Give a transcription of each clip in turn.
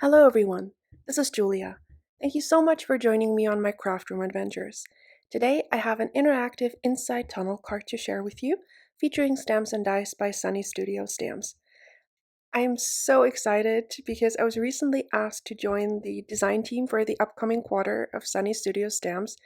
Hello everyone, this is Julia. Thank you so much for joining me on my craft room adventures. Today I have an interactive inside tunnel card to share with you, featuring stamps and dice by Sunny Studio Stamps. I am so excited because I was recently asked to join the design team for the upcoming quarter of Sunny Studio Stamps,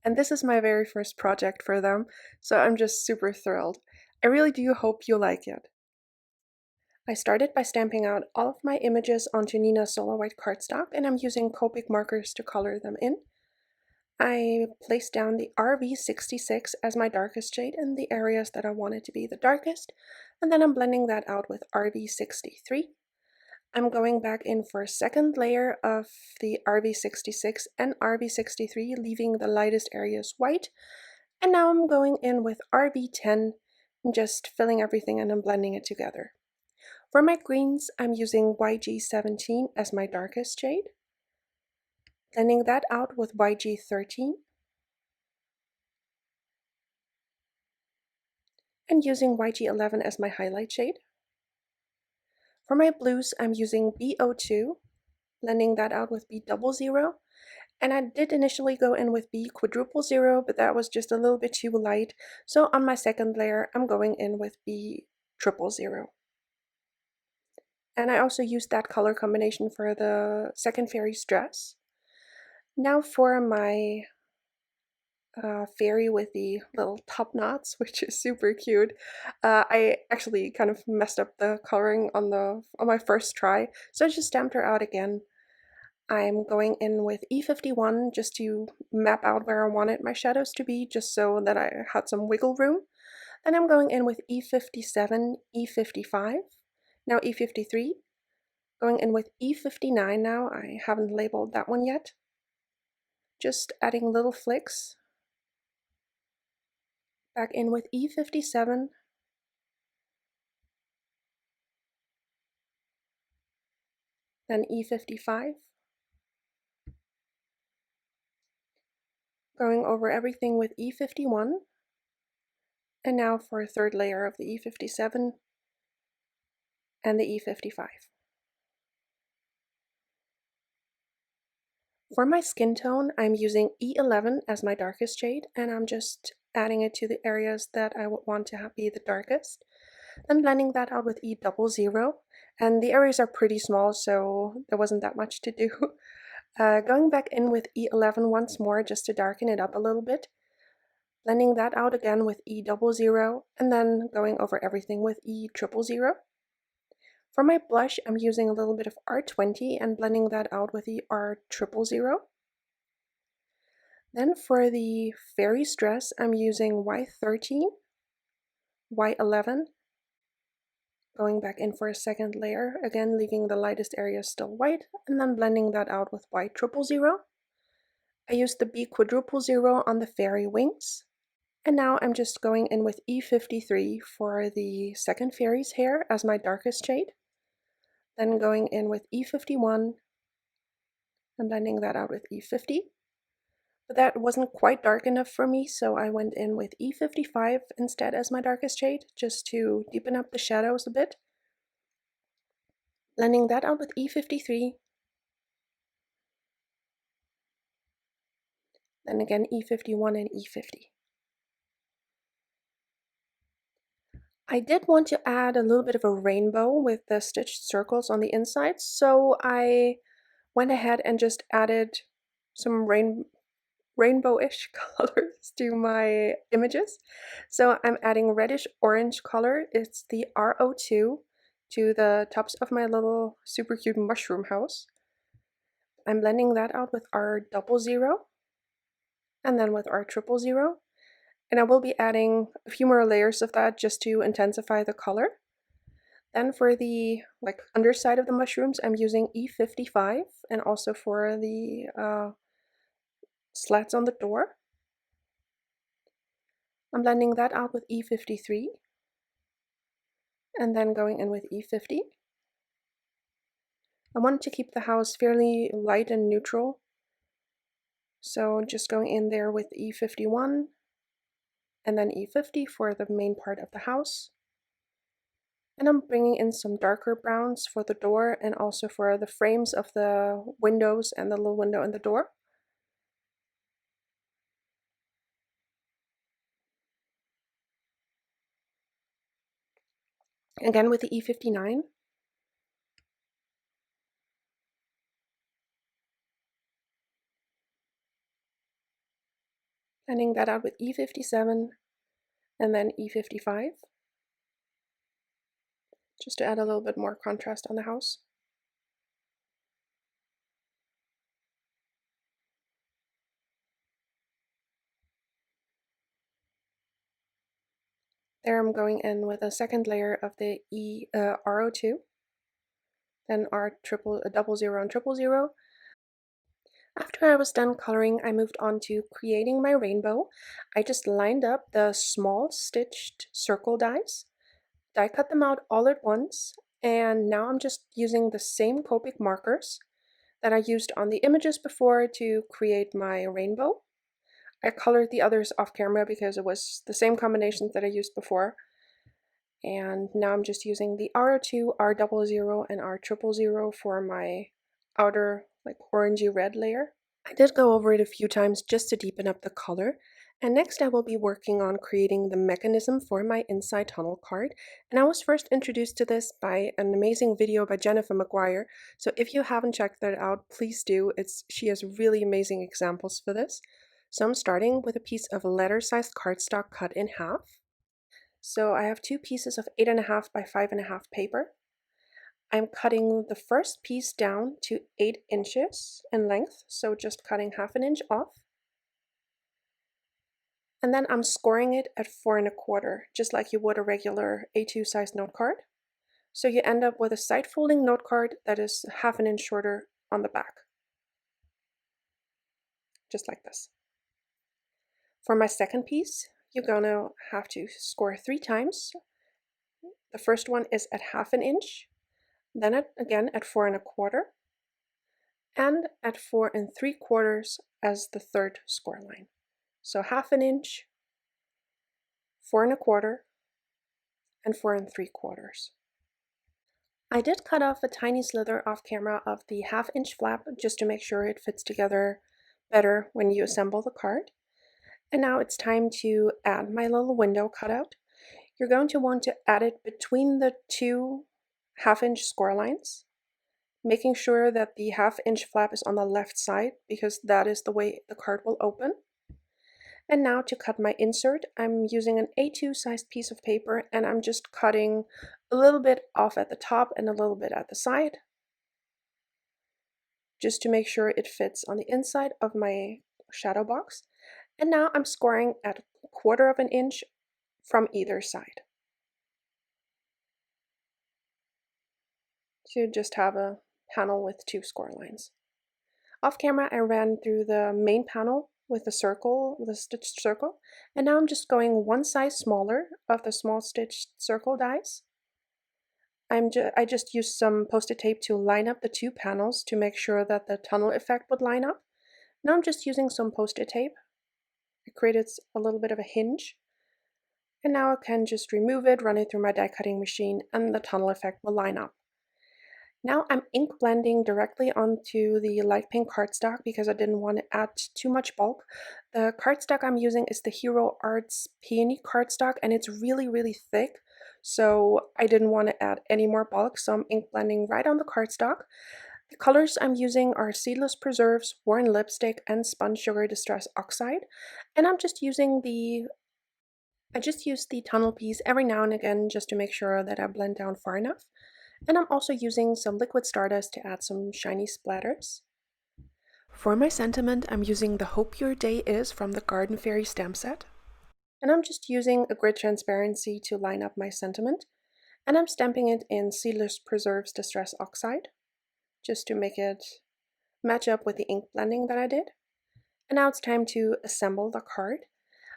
and this is my very first project for them, so I'm just super thrilled. I really do hope you like it. I started by stamping out all of my images onto Neenah Solar White cardstock, and I'm using Copic markers to color them in. I placed down the RV66 as my darkest shade in the areas that I wanted to be the darkest, and then I'm blending that out with RV63. I'm going back in for a second layer of the RV66 and RV63, leaving the lightest areas white, and now I'm going in with RV10 and just filling everything and then blending it together. For my greens, I'm using YG17 as my darkest shade, blending that out with YG13, and using YG11 as my highlight shade. For my blues, I'm using B02, blending that out with B00, and I did initially go in with B00, but that was just a little bit too light, so on my second layer, I'm going in with B000. And I also used that color combination for the second fairy's dress. Now for my fairy with the little top knots, which is super cute. I actually kind of messed up the coloring on my first try, so I just stamped her out again. I'm going in with E51 just to map out where I wanted my shadows to be, just so that I had some wiggle room. Then I'm going in with E57, E55, now E53. Going in with E59 now, I haven't labeled that one yet. Just adding little flicks. Back in with E57. Then E55. Going over everything with E51. And now for a third layer of the E57 and the E55. For my skin tone, I'm using E11 as my darkest shade, and I'm just adding it to the areas that I would want to be the darkest. Then blending that out with E00, and the areas are pretty small, so there wasn't that much to do. Going back in with E11 once more just to darken it up a little bit. Blending that out again with E00, and then going over everything with E000. For my blush, I'm using a little bit of R20 and blending that out with the R000. Then for the fairy's dress, I'm using Y13, Y11, going back in for a second layer, again leaving the lightest area still white, and then blending that out with Y000. I used the B000 on the fairy wings. And now I'm just going in with E53 for the second fairy's hair as my darkest shade. Then going in with E51 and blending that out with E50. But that wasn't quite dark enough for me, so I went in with E55 instead as my darkest shade, just to deepen up the shadows a bit. Blending that out with E53. Then again E51 and E50. I did want to add a little bit of a rainbow with the stitched circles on the inside, so I went ahead and just added some rainbow-ish colors to my images. So I'm adding reddish orange color, it's the R02, to the tops of my little super cute mushroom house. I'm blending that out with R00 and then with R000. And I will be adding a few more layers of that just to intensify the color. Then for the underside of the mushrooms, I'm using E55, and also for the slats on the door. I'm blending that out with E53, and then going in with E50. I wanted to keep the house fairly light and neutral, so just going in there with E51, and then E50 for the main part of the house. And I'm bringing in some darker browns for the door and also for the frames of the windows and the little window in the door. Again with the E59. Blending that out with E57 and then E55. Just to add a little bit more contrast on the house. There I'm going in with a second layer of the RO2, then double zero and triple zero. After I was done coloring, I moved on to creating my rainbow. I just lined up the small stitched circle dies. Die cut them out all at once, and now I'm just using the same Copic markers that I used on the images before to create my rainbow. I colored the others off camera because it was the same combinations that I used before. And now I'm just using the R2, R00, and R000 for my outer like orangey red layer. I did go over it a few times just to deepen up the color. And next I will be working on creating the mechanism for my inside tunnel card. And I was first introduced to this by an amazing video by Jennifer McGuire. So if you haven't checked that out, please do. She has really amazing examples for this. So I'm starting with a piece of letter-sized cardstock cut in half. So I have two pieces of 8.5 by 5.5 paper. I'm cutting the first piece down to 8 inches in length, so just cutting half an inch off. And then I'm scoring it at 4.25, just like you would a regular A2 size note card. So you end up with a side folding note card that is half an inch shorter on the back. Just like this. For my second piece, you're gonna have to score 3 times. The first one is at half an inch, then again at 4.25, and at 4.75 as the third score line. So half an inch, 4.25, and 4.75. I did cut off a tiny slither off camera of the half-inch flap just to make sure it fits together better when you assemble the card. And now it's time to add my little window cutout. You're going to want to add it between the two half-inch score lines, making sure that the half-inch flap is on the left side because that is the way the card will open. And now to cut my insert, I'm using an A2 sized piece of paper and I'm just cutting a little bit off at the top and a little bit at the side, just to make sure it fits on the inside of my shadow box. And now I'm scoring at 1/4 of an inch from either side, to just have a panel with 2 score lines. Off camera, I ran through the main panel with the circle, the stitched circle, and now I'm just going one size smaller of the small stitched circle dies. I just used some post-it tape to line up the 2 panels to make sure that the tunnel effect would line up. Now I'm just using some post-it tape. I created a little bit of a hinge, and now I can just remove it, run it through my die cutting machine, and the tunnel effect will line up. Now I'm ink blending directly onto the light pink cardstock because I didn't want to add too much bulk. The cardstock I'm using is the Hero Arts Peony cardstock and it's really thick, so I didn't want to add any more bulk, so I'm ink blending right on the cardstock. The colors I'm using are Seedless Preserves, Worn Lipstick, and Spun Sugar Distress Oxide, and I just use the tunnel piece every now and again just to make sure that I blend down far enough. And I'm also using some liquid stardust to add some shiny splatters. For my sentiment, I'm using the Hope Your Day Is from the Garden Fairy stamp set. And I'm just using a grid transparency to line up my sentiment. And I'm stamping it in Seedless Preserves Distress Oxide, just to make it match up with the ink blending that I did. And now it's time to assemble the card.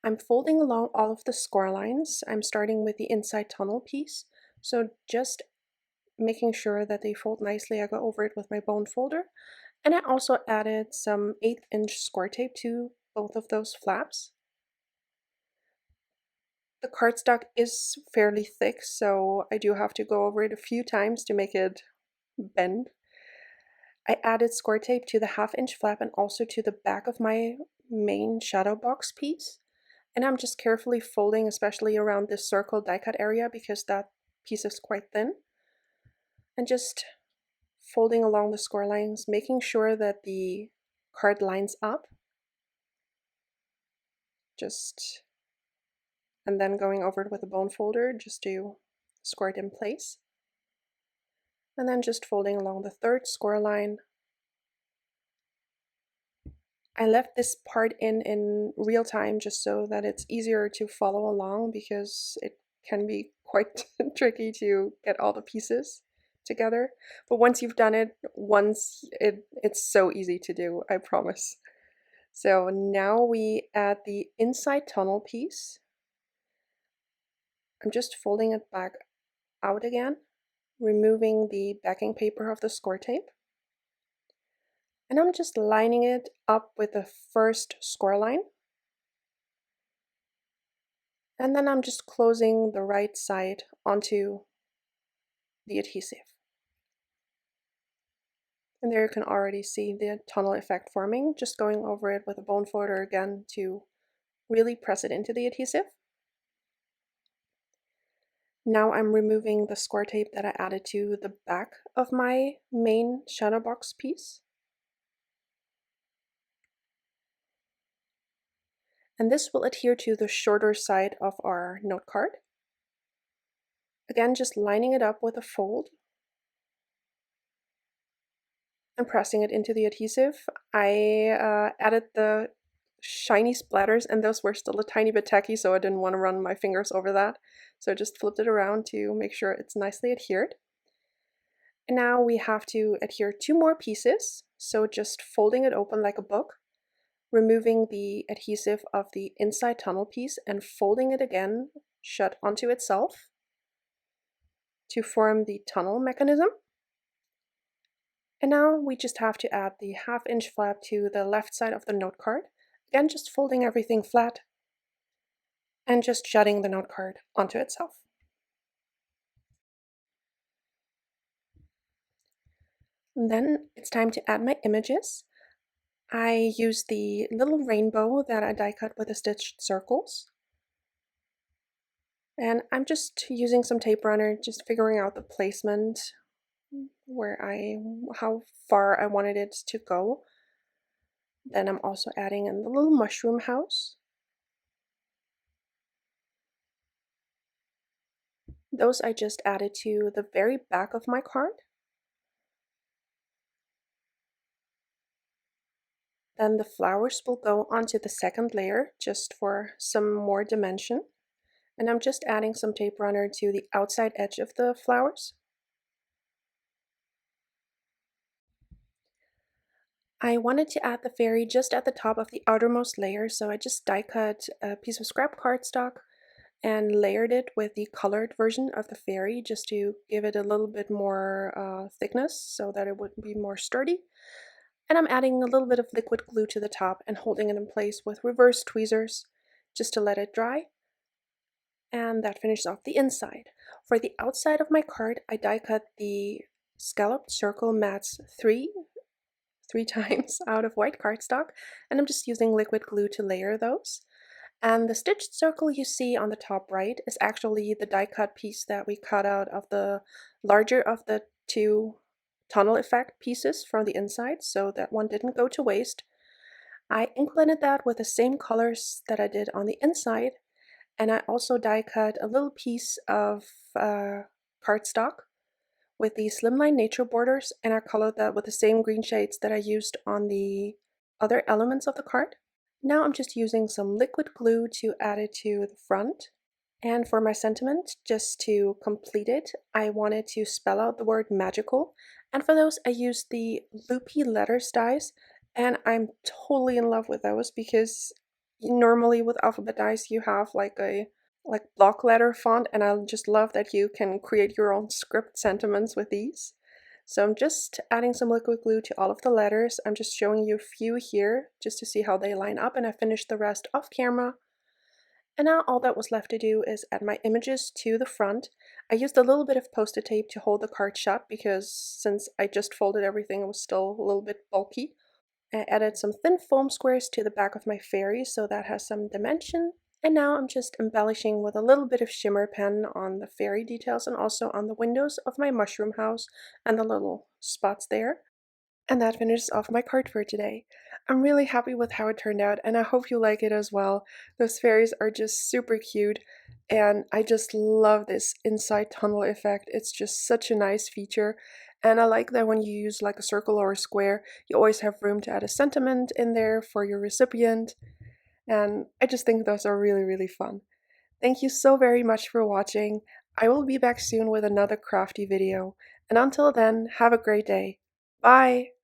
I'm folding along all of the score lines. I'm starting with the inside tunnel piece, so just making sure that they fold nicely. I go over it with my bone folder, and I also added some 1/8 inch score tape to both of those flaps. The cardstock is fairly thick, so I do have to go over it a few times to make it bend. I added score tape to the 1/2-inch flap and also to the back of my main shadow box piece. And I'm just carefully folding, especially around this circle die cut area, because that piece is quite thin. And just folding along the score lines, making sure that the card lines up. And then going over it with a bone folder just to score it in place. And then just folding along the 3rd score line. I left this part in real time just so that it's easier to follow along, because it can be quite tricky to get all the pieces together. But once you've done it once, it's so easy to do, I promise. So now we add the inside tunnel piece. I'm just folding it back out again, removing the backing paper of the score tape. And I'm just lining it up with the 1st score line. And then I'm just closing the right side onto the adhesive. And there you can already see the tunnel effect forming, just going over it with a bone folder again to really press it into the adhesive. Now I'm removing the score tape that I added to the back of my main shadow box piece. And this will adhere to the shorter side of our note card. Again, just lining it up with a fold and pressing it into the adhesive. I added the shiny splatters, and those were still a tiny bit tacky, so I didn't want to run my fingers over that. So I just flipped it around to make sure it's nicely adhered. And now we have to adhere 2 more pieces, so just folding it open like a book, removing the adhesive of the inside tunnel piece and folding it again shut onto itself to form the tunnel mechanism. And now we just have to add the 1/2-inch flap to the left side of the note card. Again, just folding everything flat and just shutting the note card onto itself. And then it's time to add my images. I used the little rainbow that I die cut with the stitched circles. And I'm just using some tape runner, just figuring out the placement, how far I wanted it to go. Then I'm also adding in the little mushroom house. Those I just added to the very back of my card. Then the flowers will go onto the 2nd layer just for some more dimension. And I'm just adding some tape runner to the outside edge of the flowers. I wanted to add the fairy just at the top of the outermost layer, so I just die cut a piece of scrap cardstock and layered it with the colored version of the fairy just to give it a little bit more thickness so that it would be more sturdy. And I'm adding a little bit of liquid glue to the top and holding it in place with reverse tweezers just to let it dry. And that finishes off the inside. For the outside of my card, I die cut the scalloped circle mats three times out of white cardstock, and I'm just using liquid glue to layer those. And the stitched circle you see on the top right is actually the die cut piece that we cut out of the larger of the 2 tunnel effect pieces from the inside, so that one didn't go to waste. I ink blended that with the same colors that I did on the inside, and I also die cut a little piece of cardstock with the Slimline nature borders, and I colored that with the same green shades that I used on the other elements of the card. Now I'm just using some liquid glue to add it to the front. And for my sentiment, just to complete it, I wanted to spell out the word magical. And for those, I used the Loopy letters dies, and I'm totally in love with those because normally with alphabet dies you have like block letter font, and I just love that you can create your own script sentiments with these. So I'm just adding some liquid glue to all of the letters. I'm just showing you a few here just to see how they line up, and I finished the rest off camera. And now all that was left to do is add my images to the front. I used a little bit of post-it tape to hold the card shut because since I just folded everything, it was still a little bit bulky. I added some thin foam squares to the back of my fairy so that has some dimension. And now I'm just embellishing with a little bit of shimmer pen on the fairy details and also on the windows of my mushroom house and the little spots there. And that finishes off my card for today. I'm really happy with how it turned out and I hope you like it as well. Those fairies are just super cute and I just love this inside tunnel effect. It's just such a nice feature. And I like that when you use like a circle or a square, you always have room to add a sentiment in there for your recipient. And I just think those are really, really fun. Thank you so very much for watching. I will be back soon with another crafty video. And until then, have a great day. Bye!